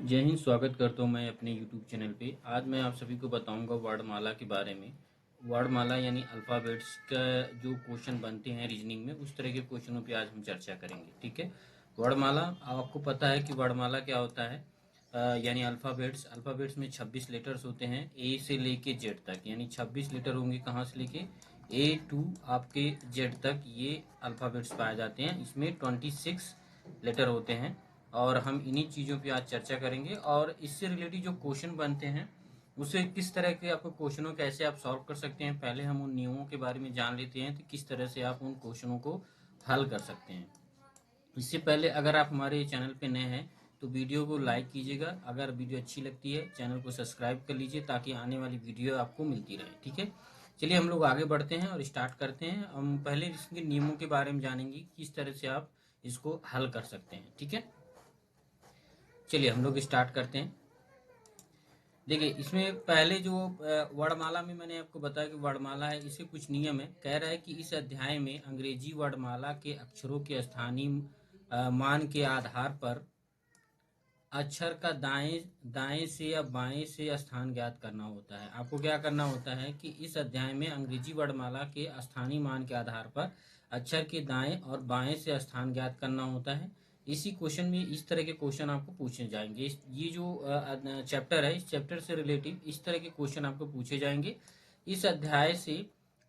जय हिंद। स्वागत करता हूँ मैं अपने YouTube चैनल पे। आज मैं आप सभी को बताऊंगा वर्णमाला के बारे में। वर्णमाला यानी अल्फ़ाबेट्स का जो क्वेश्चन बनते हैं रीजनिंग में, उस तरह के क्वेश्चनों पे आज हम चर्चा करेंगे। ठीक है। वर्णमाला, आपको पता है कि वर्णमाला क्या होता है। यानी अल्फ़ाबेट्स अल्फ़ाबेट्स में 26 लेटर्स होते हैं, ए से लेके जेड तक। यानी 26 लेटर होंगे, कहाँ से लेके ए टू आपके जेड तक ये अल्फ़ाबेट्स पाए जाते हैं। इसमें 26 लेटर होते हैं और हम इन्हीं चीज़ों पे आज चर्चा करेंगे। और इससे रिलेटेड जो क्वेश्चन बनते हैं उसे किस तरह के आपको क्वेश्चनों कैसे आप सॉल्व कर सकते हैं, पहले हम उन नियमों के बारे में जान लेते हैं, तो किस तरह से आप उन क्वेश्चनों को हल कर सकते हैं। इससे पहले अगर आप हमारे चैनल पे नए हैं तो वीडियो को लाइक कीजिएगा। अगर वीडियो अच्छी लगती है चैनल को सब्सक्राइब कर लीजिए ताकि आने वाली वीडियो आपको मिलती रहे। ठीक है। चलिए हम लोग आगे बढ़ते हैं और स्टार्ट करते हैं। हम पहले इसके नियमों के बारे में जानेंगे, किस तरह से आप इसको हल कर सकते हैं। ठीक है। चलिए हम लोग स्टार्ट करते हैं। देखिए, इसमें पहले जो वर्णमाला में मैंने आपको बताया कि वर्णमाला है, इसके कुछ नियम है। कह रहा है कि इस अध्याय में अंग्रेजी वर्णमाला के अक्षरों के स्थानीय मान के आधार पर अक्षर का दाएं दाएं से या बाएं से स्थान ज्ञात करना होता है। आपको क्या करना होता है कि इस अध्याय में अंग्रेजी वर्णमाला के स्थानीय मान के आधार पर अक्षर के दाएं और बाएं से स्थान ज्ञात करना होता है। इसी क्वेश्चन में इस तरह के क्वेश्चन आपको पूछे जाएंगे। ये जो चैप्टर है, इस चैप्टर से रिलेटिव इस तरह के क्वेश्चन आपको पूछे जाएंगे। इस अध्याय से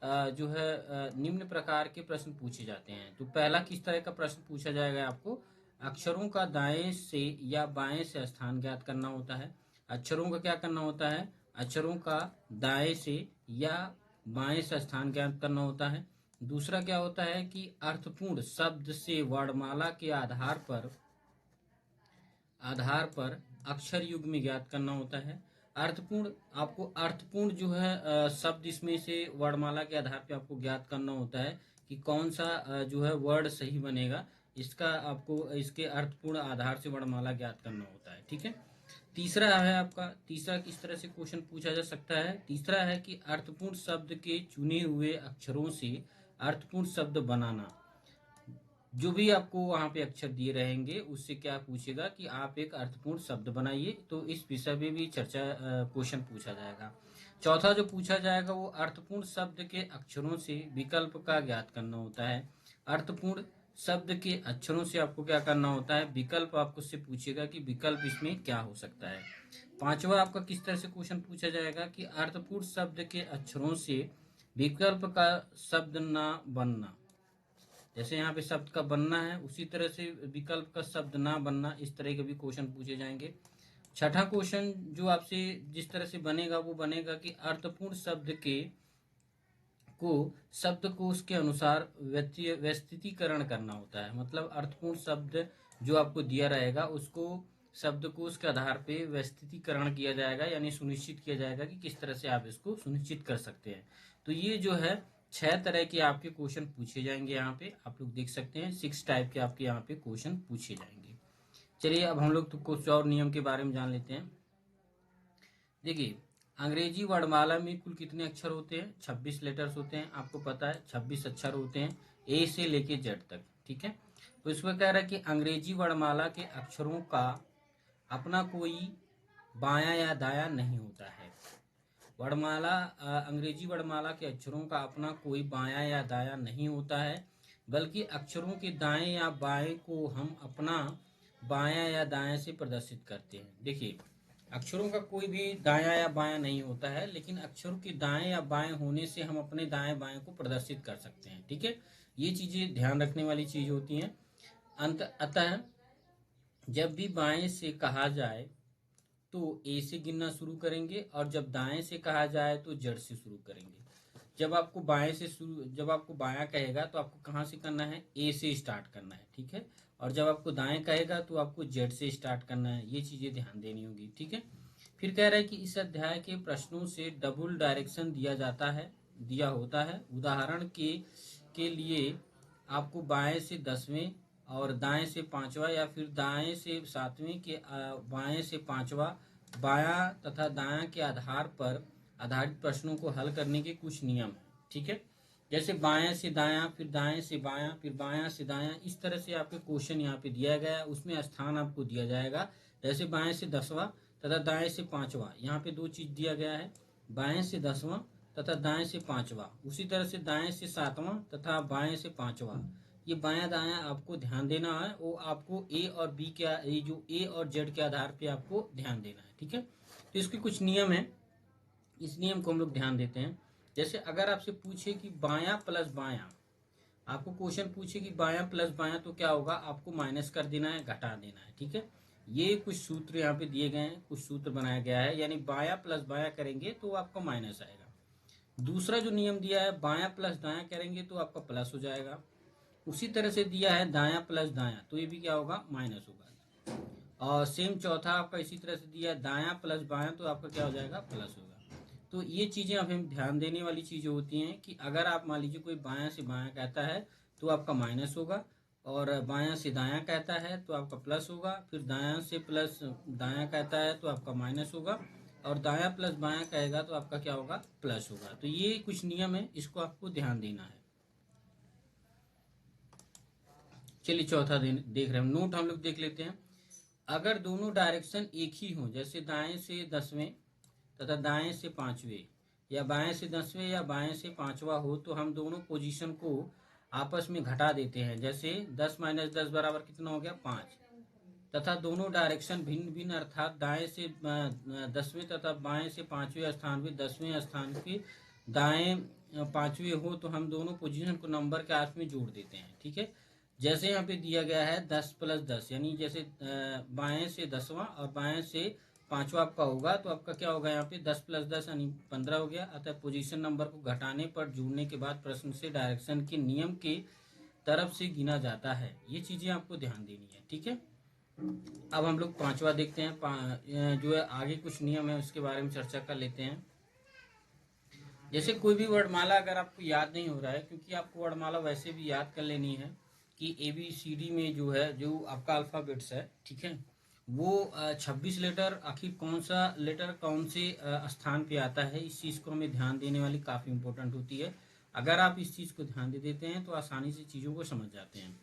जो है निम्न प्रकार के प्रश्न पूछे जाते हैं। तो पहला किस तरह का प्रश्न पूछा जाएगा आपको, अक्षरों का दाएं से या बाएं से स्थान ज्ञात करना होता है। अक्षरों का क्या करना होता है, अक्षरों का दाएं से या बाएं से स्थान ज्ञात करना होता है। दूसरा क्या होता है कि अर्थपूर्ण शब्द से वर्णमाला के आधार पर अक्षर युग्म ज्ञात करना होता है। अर्थपूर्ण, आपको अर्थपूर्ण जो है शब्द इसमें से वर्णमाला के आधार पे आपको ज्ञात करना होता है कि कौन सा जो है वर्ड सही बनेगा। इसका आपको इसके अर्थपूर्ण आधार से वर्णमाला ज्ञात करना होता है। ठीक है। तीसरा है आपका, तीसरा किस तरह से क्वेश्चन पूछा जा सकता है। तीसरा है कि अर्थपूर्ण शब्द के चुने हुए अक्षरों से अर्थपूर्ण शब्द बनाना। जो भी आपको वहां पे अक्षर दिए रहेंगे उससे क्या पूछेगा कि आप एक अर्थपूर्ण शब्द बनाइए। तो इस विषय में भी चर्चा क्वेश्चन पूछा जाएगा। चौथा जो पूछा जाएगा वो अर्थपूर्ण शब्द के अक्षरों से विकल्प का ज्ञात करना होता है। अर्थपूर्ण शब्द के अक्षरों से आपको क्या करना होता है, विकल्प आपको से पूछेगा कि विकल्प इसमें क्या हो सकता है। पांचवा आपका किस तरह से क्वेश्चन पूछा जाएगा कि अर्थपूर्ण शब्द के अक्षरों से विकल्प का शब्द ना बनना। जैसे यहाँ पे शब्द का बनना है उसी तरह से विकल्प का शब्द ना बनना, इस तरह के भी क्वेश्चन पूछे जाएंगे। छठा क्वेश्चन जो आपसे जिस तरह से बनेगा वो बनेगा कि अर्थपूर्ण शब्द के को शब्दकोश के अनुसार व्यस्तीकरण करना होता है। मतलब अर्थपूर्ण शब्द जो आपको दिया रहेगा उसको शब्दकोश के आधार पे व्यस्तीकरण किया जाएगा, यानी सुनिश्चित किया जाएगा कि किस तरह से आप इसको सुनिश्चित कर सकते हैं। तो ये जो है 6 तरह के आपके क्वेश्चन पूछे जाएंगे। यहाँ पे आप लोग देख सकते हैं 6 टाइप के आपके यहाँ पे क्वेश्चन पूछे जाएंगे। चलिए अब हम लोग तो कुछ और नियम के बारे में जान लेते हैं। देखिए, अंग्रेजी वर्णमाला में कुल कितने अक्षर होते हैं, 26 लेटर्स होते हैं। आपको पता है 26 अक्षर होते हैं ए से लेके जेड तक। ठीक है। तो इसमें कह रहा है कि अंग्रेजी वर्णमाला के अक्षरों का अपना कोई बायां या दायां नहीं होता है। अंग्रेजी वर्णमाला के अक्षरों का अपना कोई बायां या दायां नहीं होता है, बल्कि अक्षरों के दाएं या बाएं को हम अपना बायां या दाएं से प्रदर्शित करते हैं। देखिए, अक्षरों का कोई भी दायां या बायां नहीं होता है, लेकिन अक्षरों के दाएं या बाएं होने से हम अपने दाएं बाएं को प्रदर्शित कर सकते हैं। ठीक है। ये चीजें ध्यान रखने वाली चीज होती हैं। अतः जब भी बाएं से कहा जाए तो ए से गिनना शुरू करेंगे, और जब दाएं से कहा जाए तो जड़ से शुरू करेंगे। जब आपको बायां कहेगा तो आपको कहाँ से करना है, ए से स्टार्ट करना है। ठीक है। और जब आपको दाएं कहेगा तो आपको जेड से स्टार्ट करना है। ये चीजें ध्यान देनी होगी। ठीक है। फिर कह रहा है कि इस अध्याय के प्रश्नों से डबल डायरेक्शन दिया होता है। उदाहरण के लिए आपको बाएं से 10वें और दाएं से 5वां, या फिर दाएं से 7वें के बाएं से 5वां, बायां तथा दायां के आधार पर आधारित प्रश्नों को हल करने के कुछ नियम हैं। ठीक है। जैसे बायां से दायां, फिर दाएं से बायां, फिर बायां से दायां, इस तरह से आपके क्वेश्चन यहाँ पे दिया गया है। उसमें स्थान आपको दिया जाएगा जैसे बाएं से 10वां तथा दाएं से 5वां, यहाँ पे दो चीज दिया गया है, बाएं से 10वां तथा दाएं से 5वां। उसी तरह से दाएं से 7वां तथा बाएं से 5वां। ये बायां दायां आपको ध्यान देना है, वो आपको ए और बी के, ये जो ए और जेड के आधार पे आपको ध्यान देना है, ठीक है। तो इसके कुछ नियम है, इस नियम को हम लोग ध्यान देते हैं। जैसे अगर आपसे पूछे कि बायां प्लस बायां, आपको क्वेश्चन पूछे कि बायां प्लस बायां, तो क्या होगा, आपको माइनस कर देना है, घटा देना है, ठीक है। ये कुछ सूत्र यहाँ पे दिए गए हैं, कुछ सूत्र बनाया गया है, यानी बायां प्लस बायां करेंगे तो आपका माइनस आएगा। दूसरा जो नियम दिया है, बायां प्लस दायां करेंगे तो आपका प्लस हो जाएगा। उसी तरह से दिया है दायां प्लस दायां, तो ये भी क्या होगा, माइनस होगा। और सेम चौथा आपका इसी तरह से दिया है दायां प्लस बायां, तो आपका क्या हो जाएगा, प्लस होगा। तो ये चीजें अब हम ध्यान देने वाली चीजें होती हैं कि अगर आप मान लीजिए कोई बायां से बायां कहता है तो आपका माइनस होगा, और बायां से दायां कहता है तो आपका प्लस होगा, फिर दायां से प्लस दायां कहता है तो आपका माइनस होगा, और दायां प्लस बायां कहेगा तो आपका क्या होगा, प्लस होगा। तो ये कुछ नियम है, इसको आपको ध्यान देना है। चलिए चौथा देख रहे हैं, नोट हम लोग देख लेते हैं। अगर दोनों डायरेक्शन एक ही हो, जैसे दाएं से 10वें तथा दाएं से 5वें, या बाएं से 10वें या बाएं से 5वां हो, तो हम दोनों पोजीशन को आपस में घटा देते हैं। जैसे 10 माइनस 10 बराबर कितना हो गया, 5। तथा दोनों डायरेक्शन भिन्न भिन्न, अर्थात दाएं से 10वें तथा बाएं से 5वें स्थान पे 10वें स्थान पे दाएं 5वें हो, तो हम दोनों पोजीशन को नंबर के आस में जोड़ देते हैं, ठीक है। जैसे यहाँ पे दिया गया है 10 प्लस 10, यानी जैसे बाएं से 10वां और बाएं से 5वां आपका होगा, तो आपका क्या होगा, यहाँ पे 10 प्लस 10 यानी 15 हो गया। अतः पोजीशन नंबर को घटाने पर जोड़ने के बाद प्रश्न से डायरेक्शन के नियम के तरफ से गिना जाता है। ये चीजें आपको ध्यान देनी है, ठीक है। अब हम लोग 5वां देखते हैं, जो है आगे कुछ नियम है उसके बारे में चर्चा कर लेते हैं। जैसे कोई भी वर्णमाला अगर आपको याद नहीं हो रहा है, क्योंकि आपको वर्णमाला वैसे भी याद कर लेनी है कि ABCD में जो है, जो आपका अल्फाबेट्स है, ठीक है, वो 26 लेटर, आखिर कौन सा लेटर कौन से स्थान पे आता है, इस चीज को हमें ध्यान देने वाली काफी इंपॉर्टेंट होती है। अगर आप इस चीज को ध्यान दे देते हैं तो आसानी से चीजों को समझ जाते हैं।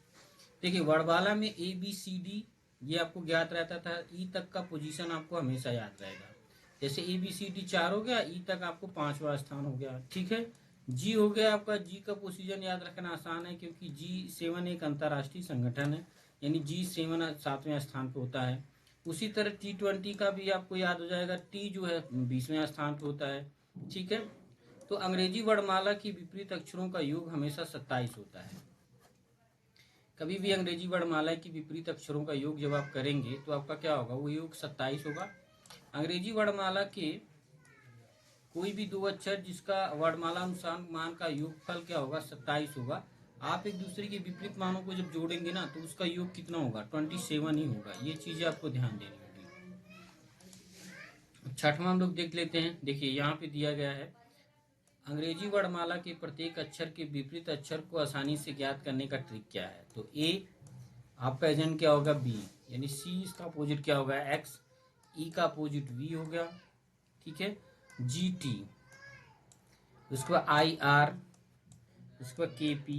देखिए वर्णमाला में ABCD ये आपको ज्ञात रहता था, ई तक का पोजीशन आपको हमेशा याद रहेगा। जैसे ABCD 4 हो गया, ई तक आपको 5वां स्थान हो गया, ठीक है। जी हो गया आपका, जी का पोजीशन याद रखना आसान है, क्योंकि G7 एक अंतर्राष्ट्रीय संगठन है, यानी G7 7वें स्थान पे होता है। उसी तरह T20 का भी आपको याद हो जाएगा, टी जो है 20वें स्थान पे होता है, ठीक है। तो अंग्रेजी वर्णमाला की विपरीत अक्षरों का योग हमेशा 27 होता है। कभी भी अंग्रेजी वर्णमाला की विपरीत अक्षरों का योग जब आप करेंगे तो आपका क्या होगा, वो योग 27 होगा। अंग्रेजी वर्णमाला के कोई भी दो अक्षर जिसका वर्णमाला अनुसार मान का योगफल क्या होगा, 27 होगा। आप एक दूसरे के विपरीत मानों को जब जोड़ेंगे ना, तो उसका योग कितना होगा, 27 ही होगा। ये चीजें आपको ध्यान देनी होगी। छठवां हम लोग देख लेते हैं। देखिए यहाँ पे दिया गया है, अंग्रेजी वर्णमाला के प्रत्येक अक्षर के विपरीत अक्षर को आसानी से ज्ञात करने का ट्रिक क्या है। तो ए आपका एजेंट क्या होगा, बी, यानी सी इसका अपोजिट क्या होगा, एक्स, ई का अपोजिट वी हो गया, ठीक है, जी टी, उसके बाद आई आर, उसके बाद के पी,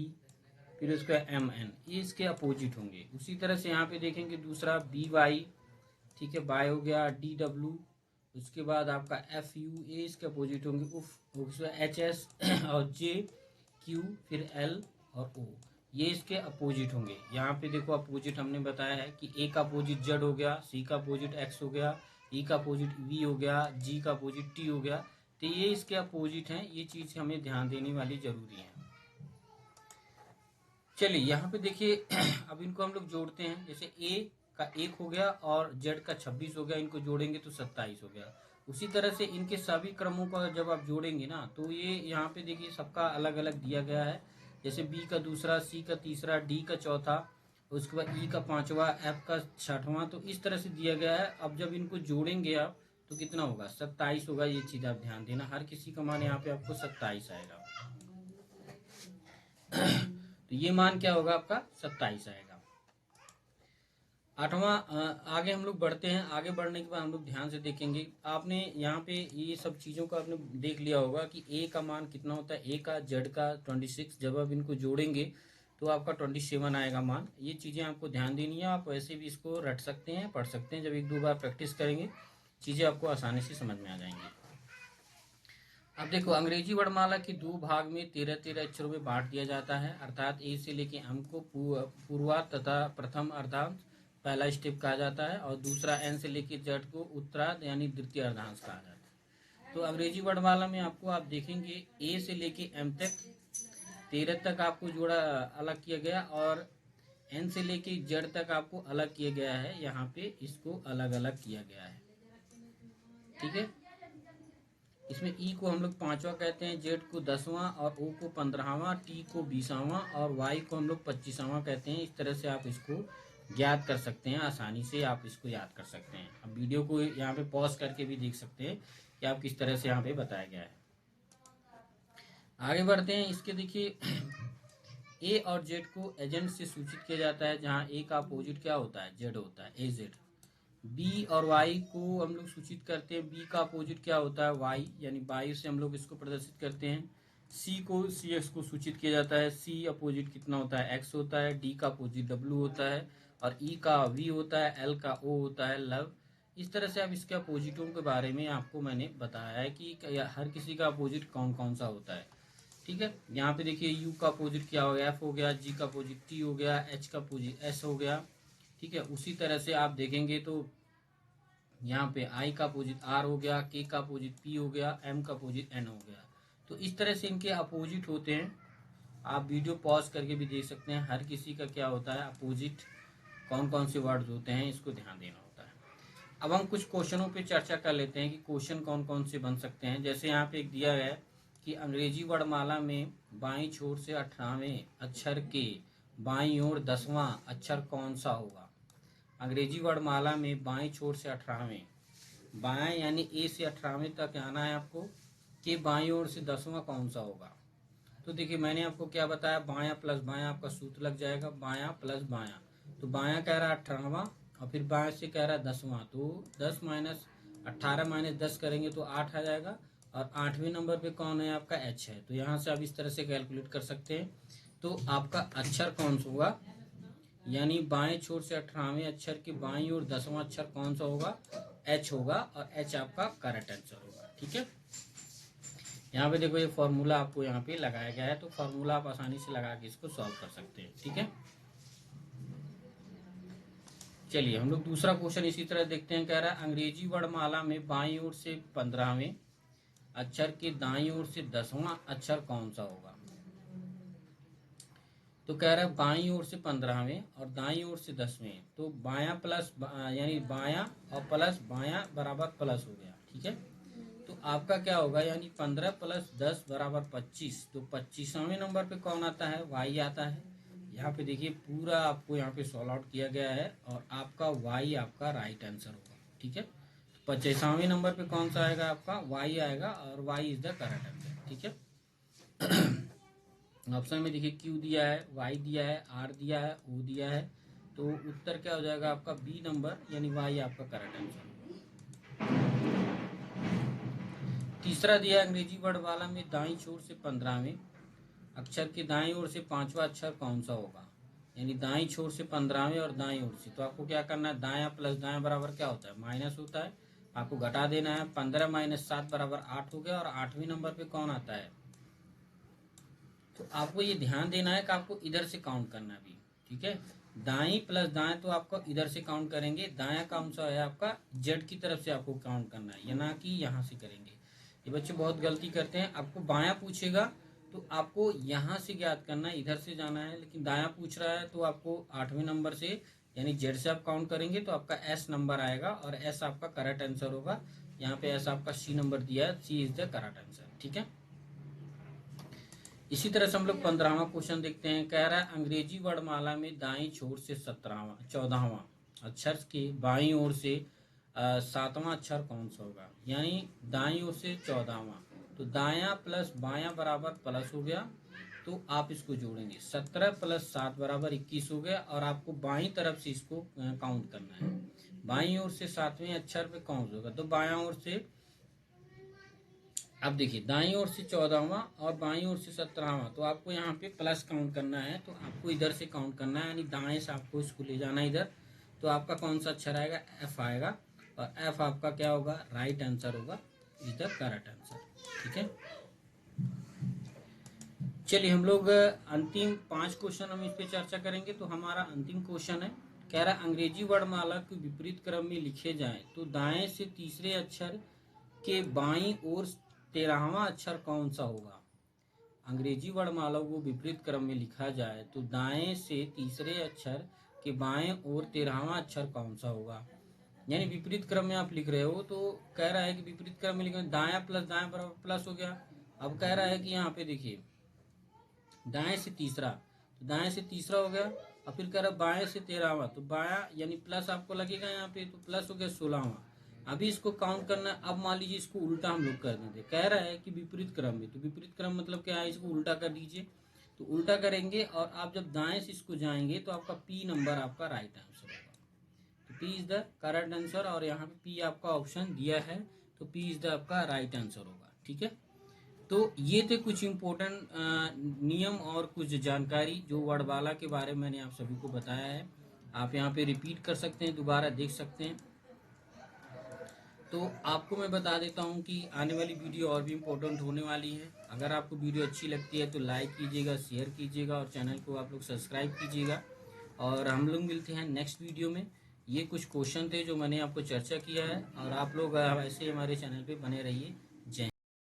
फिर उसके बाद एम एन, ये इसके अपोजिट होंगे। उसी तरह से यहाँ पे देखेंगे दूसरा बी वाई, ठीक है, बाय हो गया, डी डब्ल्यू, उसके बाद आपका एफ यू, ए इसके अपोजिट होंगे, उफ, एच एस और जे क्यू, फिर एल और ओ, ये इसके अपोजिट होंगे। यहाँ पे देखो अपोजिट हमने बताया है कि ए का अपोजिट जेड हो गया, सी का अपोजिट एक्स हो गया, ई का अपोजिट वी हो गया, जी का अपोजिट टी हो गया। तो ये इसके अपोजिट हैं, ये चीज हमें ध्यान देने वाली जरूरी है। चलिए यहाँ पे देखिए अब इनको हम लोग जोड़ते हैं। जैसे ए का 1 हो गया और जेड का 26 हो गया, इनको जोड़ेंगे तो 27 हो गया। उसी तरह से इनके सभी क्रमों का जब आप जोड़ेंगे ना, तो ये यहाँ पे देखिए सबका अलग अलग दिया गया है। जैसे बी का दूसरा, सी का तीसरा, डी का चौथा, उसके बाद ई का 5वां, एफ का 6वां, तो इस तरह से दिया गया है। अब जब इनको जोड़ेंगे आप तो कितना होगा, 27 होगा। ये चीज आप ध्यान देना, हर किसी का मान यहाँ पे आपको 27 आएगा। तो ये मान क्या होगा आपका, 27 आएगा। आठवां, आगे हम लोग बढ़ते हैं। आगे बढ़ने के बाद हम लोग ध्यान से देखेंगे, आपने यहाँ पे ये सब चीजों का आपने देख लिया होगा कि ए का मान कितना होता है, ए का, जेड का 26। जब आप इनको जोड़ेंगे तो आपका 27 आएगा मान। ये चीज़ें आपको ध्यान देनी है। आप वैसे भी इसको रट सकते हैं, पढ़ सकते हैं। जब 1-2 बार प्रैक्टिस करेंगे चीज़ें आपको आसानी से समझ में आ जाएंगी। अब देखो, अंग्रेजी वर्णमाला के 2 भाग में 13-13 अक्षरों में बांट दिया जाता है, अर्थात ए से लेके एम को पूर्वार्ध तथा प्रथम अर्धांश पहला स्टेप कहा जाता है, और दूसरा एन से लेके जेड को उत्तरार्ध यानी द्वितीय अर्धांश कहा जाता है। तो अंग्रेजी वर्णमाला में आपको आप देखेंगे ए से लेके एम तक 13 तक आपको जोड़ा अलग किया गया, और एन से लेके जेड तक आपको अलग किया गया है। यहाँ पे इसको अलग अलग किया गया है, ठीक है। इसमें ई को हम लोग 5वां कहते हैं, जेड को 10वां, और ओ को 15वां, टी को 20वां, और वाई को हम लोग 25वां कहते हैं। इस तरह से आप इसको ज्ञात कर सकते हैं, आसानी से आप इसको याद कर सकते हैं। अब वीडियो को यहाँ पे पॉज करके भी देख सकते हैं कि आप किस तरह से यहाँ पे बताया गया है। आगे बढ़ते हैं। इसके देखिए, ए और जेड को एजेंट से सूचित किया जाता है, जहाँ ए का अपोजिट क्या होता है, जेड होता है, ए जेड। बी और वाई को हम लोग सूचित करते हैं, बी का अपोजिट क्या होता है, वाई, यानी वाई से हम लोग इसको प्रदर्शित करते हैं। सी को सी एक्स को सूचित किया जाता है, सी अपोजिट कितना होता है, एक्स होता है। डी का अपोजिट डब्ल्यू होता है, और ई का वी होता है, एल का ओ होता है, लव। इस तरह से अब इसके अपोजिटों के बारे में आपको मैंने बताया है कि हर किसी का अपोजिट कौन कौन सा होता है, ठीक है। यहाँ पे देखिए, यू का अपोजिट क्या हो गया, एफ हो गया, जी का अपोजिट टी हो गया, एच का अपोजिट एस हो गया, ठीक है। उसी तरह से आप देखेंगे तो यहाँ पे आई का अपोजिट आर हो गया, के का अपोजिट पी हो गया, एम का अपोजिट एन हो गया। तो इस तरह से इनके अपोजिट होते हैं। आप वीडियो पॉज करके भी देख सकते हैं, हर किसी का क्या होता है अपोजिट, कौन कौन से वर्ड्स होते हैं, इसको ध्यान देना होता है। अब हम कुछ क्वेश्चनों पे चर्चा कर लेते हैं कि क्वेश्चन कौन कौन से बन सकते हैं। जैसे यहाँ पे एक दिया है कि अंग्रेजी वर्णमाला में बाईं छोर से 18वें अक्षर के बाईं ओर 10वां अक्षर कौन सा होगा। अंग्रेजी वर्णमाला में बाईं छोर से 18वें, बाएं यानी ए से 18वें तक आना है आपको, कि बाईं ओर से 10वां कौन सा होगा। तो देखिए, मैंने आपको क्या बताया, बायां प्लस बायां आपका सूत्र लग जाएगा, बायां प्लस बायां। तो बायां कह रहा है 18वां, और फिर बाएं से कह रहा है 10वां, तो 10 माइनस 18 माइनस 10 करेंगे तो 8 आ जाएगा। और 8वें नंबर पे कौन है, आपका एच है। तो यहाँ से आप इस तरह से कैलकुलेट कर सकते हैं। तो आपका अक्षर कौन सा होगा, यानी बाएं छोर से 18वें अक्षर के बाईं ओर 10वां अक्षर कौन सा होगा, एच होगा, और एच आपका करेक्ट आंसर होगा, ठीक है। यहाँ पे देखो, ये फॉर्मूला आपको यहाँ पे लगाया गया है, तो फॉर्मूला आप आसानी से लगा के इसको सॉल्व कर सकते हैं, ठीक है। चलिए हम लोग दूसरा क्वेश्चन इसी तरह देखते हैं। कह रहा है अंग्रेजी वर्णमाला में बाईं ओर से 15वें अक्षर के दाईं ओर से 10वां अक्षर कौन सा होगा। तो कह रहा है बाईं ओर से 15वें और दाईं ओर से 10वें, तो बायां प्लस यानी बायां और प्लस बायां बराबर प्लस हो गया, ठीक है। तो आपका क्या होगा, यानी 15 प्लस 10 बराबर 25। तो 25वें नंबर पे कौन आता है, वाई आता है। यहाँ पे देखिए, पूरा आपको यहाँ पे सॉल्व आउट किया गया है, और आपका वाई आपका राइट आंसर होगा, ठीक है। तो 25वें नंबर पे कौन सा आएगा, आपका वाई आएगा, और Y is the correct answer, ठीक है। ऑप्शन में देखिए, क्यू दिया है, वाई दिया है, आर दिया है, ओ दिया है। तो उत्तर क्या हो जाएगा आपका, बी नंबर, यानी वाई आपका करेक्ट आंसर होगा। तीसरा दिया अंग्रेजी वर्णमाला में दाईं छोर से 15वें अक्षर के दाईं ओर से 5वां अक्षर कौन सा होगा, यानी दाईं छोर से 15वें और दाईं ओर से। तो आपको क्या करना है, दायां प्लस दायां बराबर क्या होता है, माइनस होता है। आपको घटा देना है, 15 माइनस 7 बराबर 8 हो गया, और 8वें नंबर पे कौन आता है। तो आपको ये ध्यान देना है कि आपको इधर से काउंट करना भी, ठीक है। दाएं प्लस दाएं, तो आपको इधर से काउंट करेंगे। दायां कौन सा है आपका, जेड की तरफ से आपको काउंट करना है, या ना कि यहाँ से करेंगे। ये बच्चे बहुत गलती करते हैं। आपको बायां पूछेगा तो आपको यहाँ से ज्ञात करना है, इधर से जाना है। लेकिन दायां पूछ रहा है तो आपको 8वें नंबर से यानी जेड से आप काउंट करेंगे, तो आपका एस नंबर आएगा, और एस आपका करेक्ट आंसर होगा। यहाँ पे एस आपका सी नंबर दिया है, सी इज द करेक्ट आंसर, ठीक है। इसी तरह से हम लोग 15वां क्वेश्चन देखते हैं। कह रहा है अंग्रेजी वर्णमाला में दाईं छोर से 14वां अक्षर के बाईं ओर से 7वां अक्षर कौन सा होगा, यानी दाईं ओर से 14वां। तो दायां प्लस बायां बराबर प्लस हो गया, तो आप इसको जोड़ेंगे, 17 प्लस 7 बराबर 21 हो गया, और आपको बाईं तरफ से इसको काउंट करना है। बाईं ओर से 7वें अक्षर पे कौन सा होगा, तो बायां ओर से अब देखिए दाईं ओर से 14वां और बाईं ओर से 17वां, तो आपको यहाँ पे प्लस काउंट करना है, तो आपको इधर से काउंट करना है, यानी दाएं से आपको इसको ले जाना है इधर। तो आपका कौन सा अक्षर आएगा? एफ आएगा, और एफ आपका क्या होगा? राइट आंसर होगा, इज द करेक्ट आंसर। ठीक है, चलिए हम लोग अंतिम 5 क्वेश्चन हम इस पे चर्चा करेंगे। तो हमारा अंतिम क्वेश्चन है, कह रहा अंग्रेजी वर्णमाला के विपरीत क्रम में लिखे जाएं तो दाएं से तीसरे अक्षर के बाईं ओर 13वां अक्षर कौन सा होगा? अंग्रेजी वर्णमाला को विपरीत क्रम में लिखा जाए तो दाएं से तीसरे अक्षर के बाएं ओर 13वां अक्षर कौन सा होगा? यानी विपरीत क्रम में आप लिख रहे हो, तो कह रहा है कि विपरीत क्रम में लिखा, दाया प्लस दाया बराबर प्लस हो गया। अब कह रहा है कि यहाँ पे देखिए दाएं से तीसरा, तो दाएं से तीसरा हो गया, और फिर कह रहा बाएं से 13वां, तो बाया यानी प्लस आपको लगेगा यहाँ पे, तो प्लस हो गया 16वां। अभी इसको काउंट करना है। अब मान लीजिए इसको उल्टा हम लोग कर देंगे, कह रहा है कि विपरीत क्रम में, तो विपरीत क्रम मतलब क्या है? इसको उल्टा कर दीजिए। तो उल्टा करेंगे और आप जब दाएं से इसको जाएंगे तो आपका पी नंबर आपका राइट आंसर होगा। तो P is the correct answer, और यहाँ पे पी आपका ऑप्शन दिया है, तो पी इज द आपका राइट आंसर होगा। ठीक है, तो ये थे कुछ इम्पोर्टेंट नियम और कुछ जानकारी जो वर्णमाला के बारे में मैंने आप सभी को बताया है। आप यहाँ पे रिपीट कर सकते हैं, दोबारा देख सकते हैं। तो आपको मैं बता देता हूँ कि आने वाली वीडियो और भी इम्पोर्टेंट होने वाली है। अगर आपको वीडियो अच्छी लगती है तो लाइक कीजिएगा, शेयर कीजिएगा, और चैनल को आप लोग सब्सक्राइब कीजिएगा। और हम लोग मिलते हैं नेक्स्ट वीडियो में। ये कुछ क्वेश्चन थे जो मैंने आपको चर्चा किया है, और आप लोग ऐसे हमारे चैनल पे बने रहिए।